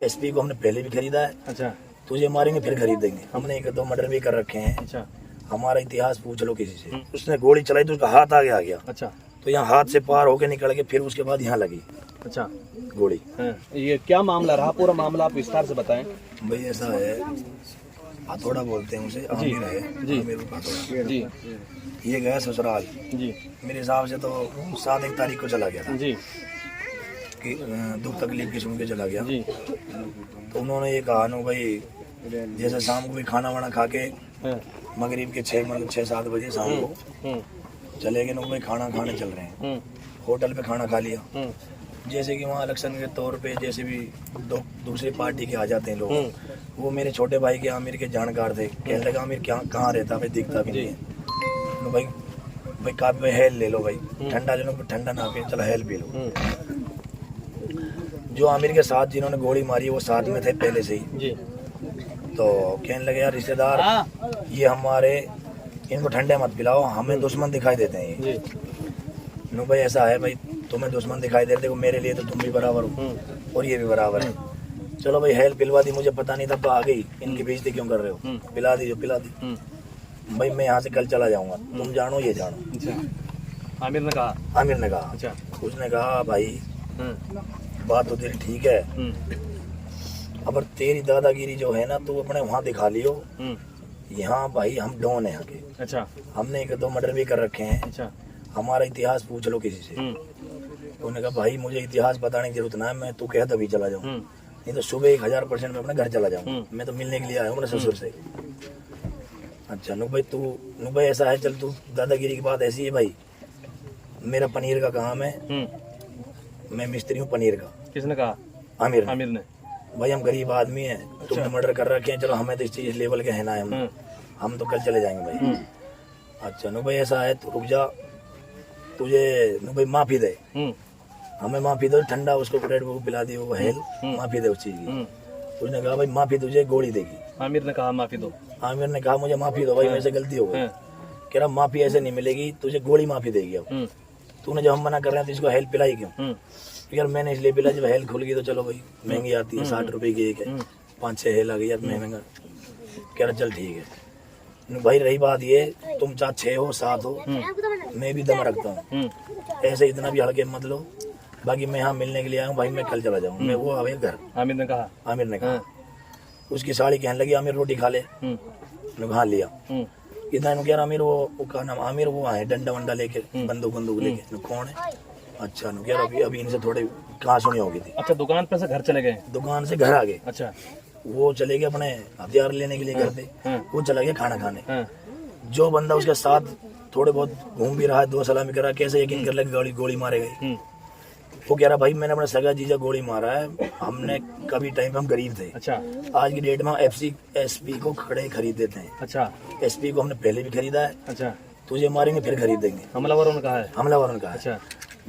SP को हमने पहले भी खरीदा है। अच्छा तुझे मारेंगे फिर खरीद देंगे। हमने 1-2 मर्डर भी कर रखे हैं। अच्छा हमारा इतिहास पूछ लो किसी से। उसने गोली चलाई तो उसका हाथ आगे आ गया, अच्छा तो यहाँ हाथ से पार होके निकल के फिर उसके बाद यहाँ लगी अच्छा गोली। ये क्या मामला रहा, पूरा मामला आप विस्तार से बताएं। भाई ऐसा है, हथौड़ा बोलते हैं उसे, आमिर है जी। आमिर उर्फ हथौड़ा। जी ये गया ससुराल। जी मेरे हिसाब से तो 7 तारीख को चला गया था जी कि दुख तकलीफ की सुन के चला गया। जी तो उन्होंने ये कहा नो भाई, जैसे शाम को भी खाना वाना खा के मगरिब के 6-7 बजे शाम को चले गए नो भाई, खाना खाने चल रहे हैं। होटल पे खाना खा लिया। जैसे कि वहाँ इलेक्शन के तौर पे जैसे भी दूसरी पार्टी के आ जाते हैं लोग, वो मेरे छोटे भाई के आमिर के जानकार थे। कहने लगा आमिर क्या कहाँ रहता भाई, दिखता भी नहीं है। तो भाई काफी भाई हेल ले लो भाई, ठंडा जो ठंडा ना पिए, चलो हेल पी लो। जो आमिर के साथ जिन्होंने गोली मारी वो साथ में थे पहले से ही। जी तो कहने लगे यार रिश्तेदार ये हमारे, इनको ठंडे मत पिलाओ, हमें दुश्मन दिखाई देते हैं ये। नो भाई ऐसा है भाई, तुम्हें दुश्मन दिखाई दे रहे, देखो मेरे लिए तो तुम भी बराबर हो और ये भी बराबर है। चलो भाई हेल्प पिलवा दी, मुझे पता नहीं था तो आ गई। इनकी बेइज्जती क्यों कर रहे हो, पिला दी जो पिला दी। भाई मैं यहाँ से कल चला जाऊंगा, तुम जानो ये जानो। अच्छा आमिर ने कहा। आमिर ने कहा। अच्छा उसने कहा भाई बात तो तेरी ठीक है, अब तेरी दादागिरी जो है ना तू अपने वहाँ दिखा लियो। यहाँ भाई हम डॉन है यहाँ के। अच्छा हमने 1-2 मर्डर भी कर रखे हैं। अच्छा हमारा इतिहास पूछ लो किसी से। तो उन्होंने कहा भाई मुझे इतिहास बताने की जरूरत ना है, मैं तू कह तभी चला जाऊँ, नहीं तो सुबह 1000% मैं अपने घर चला जाऊँ। मैं तो मिलने के लिए आया हूँ अपने ससुर से। अच्छा नु भाई ऐसा है, चल तू दादागिरी की बात ऐसी है भाई, मेरा पनीर का काम है, मैं मिस्त्री हूँ पनीर का। किसने कहा? आमिर ने। भाई हम गरीब आदमी हैं, तुमने मर्डर कर रखे हैं, चलो हमें तो इस लेवल के है ना, हम तो कल चले जाएंगे भाई। अच्छा नु भाई ऐसा है, तो रुक जा, तुझे नु भाई माफी दे, हमें माफी दो, ठंडा उसको ब्रेड वो पिला दी, वो हेल माफी दे उस चीज की। उसने कहा भाई माफी तुझे गोली देगी। आमिर ने कहा माफी दो। आमिर ने कहा मुझे माफी दो भाई, मेरे से गलती हो गई। कह रहा माफी ऐसे नहीं मिलेगी, तुझे गोली माफी देगी। अब तूने जब हम मना कर रहे हैं तो इसको हेल्प पिलाई क्यों? यार मैंने इसलिए पिला, जब हेल्प खुल गई तो चलो भाई महंगी आती है, 60 रुपए की एक है, 5-6 हेल आ गई यार महंगा। कह रहा चल ठीक है भाई। रही बात ये, तुम चाहे 6 हो 7 हो, मैं भी दम रखता हूँ, ऐसे इतना भी हल्के मत लो। बाकी मैं यहाँ मिलने के लिए आया हूँ भाई, मैं कल चला जाऊँ। मैं वो आवे घर। आमिर ने कहा। उसकी साड़ी कहने लगी आमिर रोटी खा ले, हाँ लिया। इतना कह रहा आमिर वो का नाम आमिर वो आए डंडा वंडा लेके, बंदूक लेके। कौन है? अच्छा नु यार अभी इनसे थोड़े कहाँ सुनी होगी थी। अच्छा दुकान पे से घर चले गए? दुकान से घर आ गए। अच्छा वो चले गए अपने हथियार लेने के लिए घर पे, वो चला गया खाना खाने। जो बंदा उसके साथ थोड़े बहुत घूम भी रहा है, 2 सलामी कर रहा है, कैसे यकीन कर लगे गोली मारे गई? वो कह रहा भाई मैंने अपना सगा जीजा गोली मारा है, हमने कभी टाइम हम गरीब थे। अच्छा आज की डेट में एसपी को खड़े खरीद देते हैं। अच्छा एसपी को हमने पहले भी खरीदा है। अच्छा तुझे मारेंगे फिर खरीद देंगे, हमलावरों ने कहा है। हमलावरों ने कहा। अच्छा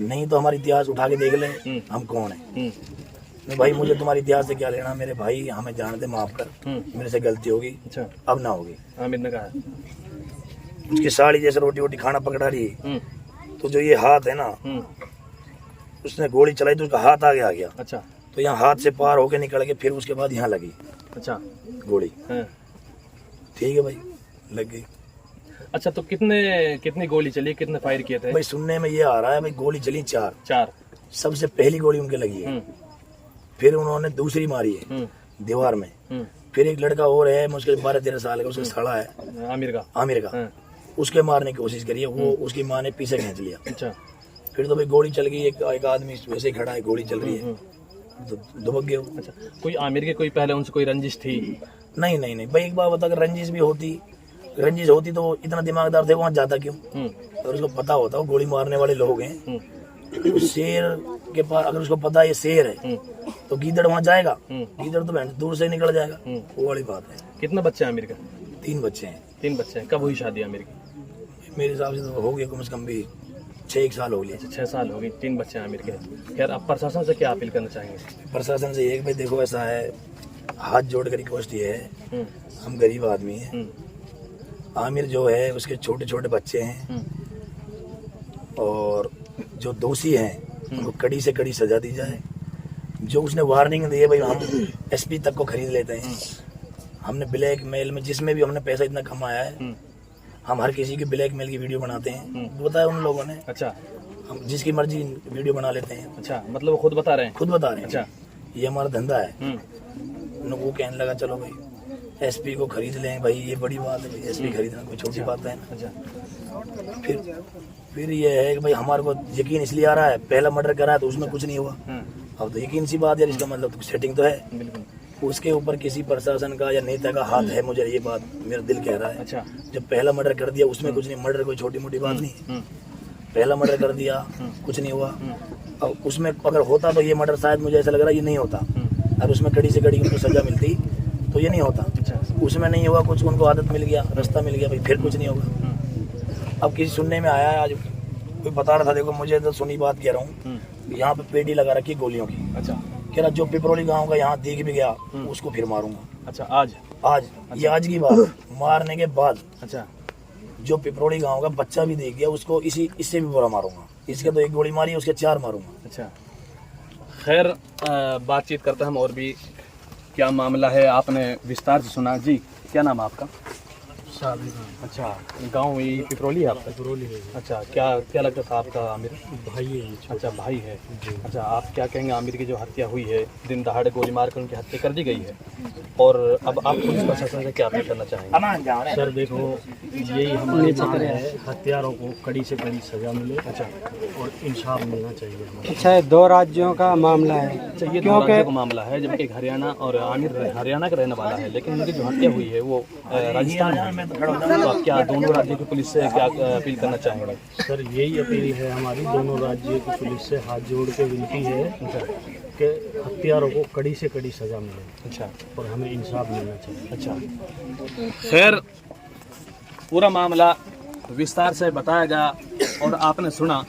नहीं तो हमारा इतिहास उठा के देख ले हम कौन है। नहीं भाई मुझे तुम्हारे इतिहास से क्या लेना, मेरे भाई हमें जान दे, माफ कर, मेरे से गलती होगी। अच्छा अब ना होगी। आमिर ने कहा। उसकी साड़ी जैसे रोटी खाना पकड़ा रही, तो जो ये हाथ है ना, उसने गोली चलाई तो उसका हाथ आगे आ गया। अच्छा तो यहाँ हाथ से पार होके निकल के फिर उसके बाद यहाँ लगी। अच्छा गोली। ठीक है भाई लग गई। अच्छा तो कितनी गोली चली, कितने फायर किए थे? भाई सुनने में ये आ रहा है भाई गोली चली 4। सबसे पहली गोली उनके लगी है, फिर उन्होंने दूसरी मारी है दीवार में। फिर एक लड़का और है मुझके 12-13 साल का, उसका सड़ा है आमिर का, उसके मारने की कोशिश करी है, वो उसकी माँ ने पीछे खींच लिया। अच्छा फिर तो भाई गोली चल गई, एक आदमी वैसे ही खड़ा है, गोली चल रही है तो दुबक गए। अच्छा कोई आमिर के कोई पहले उनसे कोई रंजिश थी? नहीं भाई एक बात बता, अगर रंजिश होती तो इतना दिमागदार थे, वहाँ जाता क्यों? अगर उसको पता होता वो गोली मारने वाले लोग हैं, शेर के पास अगर उसको पता ये शेर है तो गीदड़ वहाँ जाएगा? गीदड़ तो दूर से निकल जाएगा, वो वाली बात है। कितने बच्चे हैं आमिर के? 3 बच्चे हैं। 3 बच्चे हैं। कब हुई शादी आमिर की? मेरे हिसाब से तो हो गया कम से कम भी 6 साल हो गए। 6 साल हो गए, 3 बच्चे हैं आमिर के। खैर आप प्रशासन से क्या अपील करना चाहेंगे? प्रशासन से एक भाई देखो ऐसा है, हाथ जोड़ कर रिक्वेस्ट ये है, हम गरीब आदमी हैं, आमिर जो है उसके छोटे बच्चे हैं, और जो दोषी हैं उनको कड़ी से कड़ी सजा दी जाए, जो उसने वार्निंग दी है भाई हम एसपी तक को खरीद लेते हैं। हमने ब्लैक मेल में जिसमें भी हमने पैसा इतना कमाया है हम हर किसी की ब्लैक मेल की वीडियो बनाते हैं, बताया उन लोगों ने। अच्छा, हम जिसकी मर्जी वीडियो बना लेते हैं। अच्छा, मतलब वो खुद बता रहे हैं? खुद बता रहे हैं। अच्छा, ये हमारा धंधा है। वो कहने लगा चलो भाई एसपी को खरीद लें भाई, ये बड़ी बात है भाई, एसपी खरीदना कोई छोटी बात है ना। अच्छा, फिर ये है कि भाई हमारे को यकीन इसलिए आ रहा है, पहला मर्डर करा है तो उसमें कुछ नहीं हुआ। अब तो यकीन सी बात है, इसका मतलब तो सेटिंग तो है। बिल्कुल। उसके ऊपर किसी प्रशासन का या नेता का हाथ है, मुझे ये बात मेरा दिल कह रहा है। अच्छा, जब पहला मर्डर कर दिया उसमें कुछ नहीं, मर्डर कोई छोटी मोटी बात नहीं है। पहला मर्डर कर दिया कुछ नहीं हुआ। और उसमें अगर होता तो ये मर्डर शायद मुझे ऐसा लग रहा है ये नहीं होता। और उसमें कड़ी से कड़ी उनको सजा मिलती तो ये नहीं होता। उसमें नहीं हुआ कुछ, उनको आदत मिल गया, रास्ता मिल गया भाई, फिर कुछ नहीं होगा। अब किसी सुनने में आया है, आज कोई बता रहा था, देखो मुझे तो सुनी बात कह रहा हूँ, यहाँ पे पेटी लगा रखी गोलियों की। अच्छा, कह रहा जो पिपरोली गाँव का यहाँ दिख भी गया उसको फिर मारूंगा। अच्छा, आज ये आज की बात, मारने के बाद अच्छा, जो पिपरोली गांव का बच्चा भी देख गया उसको इससे भी बुरा मारूंगा। इसके तो एक गोली मारी, उसके 4 मारूंगा। अच्छा, खैर बातचीत करते हैं हम और भी। क्या मामला है आपने विस्तार से सुना जी? क्या नाम है आपका? अच्छा, गांव ये पिपरोली है आपका? पिपरोली है। अच्छा, क्या लगता था आपका आमिर? भाई है। अच्छा, भाई है। अच्छा, आप क्या कहेंगे आमिर की जो हत्या हुई है, दिन दहाड़े गोली मारकर उनकी हत्या कर दी गई है, और अब आप पुलिस प्रशासन से क्या अपील करना चाहेंगे? सर देखो, यही हमारी मांग है, हत्यारों को कड़ी से कड़ी सजा मिले। अच्छा, और इंसाफ मिलना चाहिए हमें। अच्छा, 2 राज्यों का मामला है। अच्छा, ये 2 राज्यों का मामला है, जबकि एक हरियाणा और आमिर हरियाणा का रहने वाला है, लेकिन उनकी जो हत्या हुई है वो राजस्थान में। तो आप क्या दोनों राज्यों की पुलिस से क्या अपील करना चाहेंगे? सर यही अपील है हमारी, दोनों राज्यों की पुलिस से हाथ जोड़ के विनती है कि हत्यारों को कड़ी से कड़ी सजा मिले। अच्छा, और हमें इंसाफ मिलना चाहिए। अच्छा, खैर पूरा मामला विस्तार से बताया गया और आपने सुना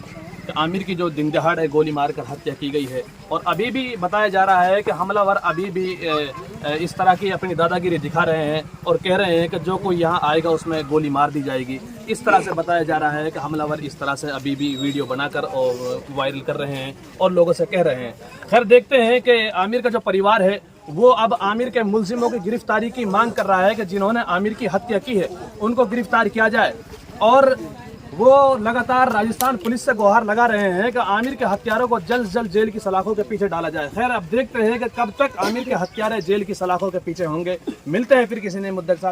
कि आमिर की जो दिन दहाड़े गोली मारकर हत्या की गई है, और अभी भी बताया जा रहा है कि हमलावर अभी भी इस तरह की अपनी दादागिरी दिखा रहे हैं और कह रहे हैं कि जो कोई यहाँ आएगा उसमें गोली मार दी जाएगी। इस तरह से बताया जा रहा है कि हमलावर इस तरह से अभी भी वीडियो बनाकर और वायरल कर रहे हैं और लोगों से कह रहे हैं। खैर देखते हैं कि आमिर का जो परिवार है वो अब आमिर के मुलजिमों की गिरफ्तारी की मांग कर रहा है कि जिन्होंने आमिर की हत्या की है उनको गिरफ्तार किया जाए, और वो लगातार राजस्थान पुलिस से गुहार लगा रहे हैं कि आमिर के हत्यारों को जल्द से जल्द जेल की सलाखों के पीछे डाला जाए। खैर अब देखते हैं कि कब तक आमिर के हत्यारे जेल की सलाखों के पीछे होंगे। मिलते हैं फिर किसी नए मुद्दे के साथ।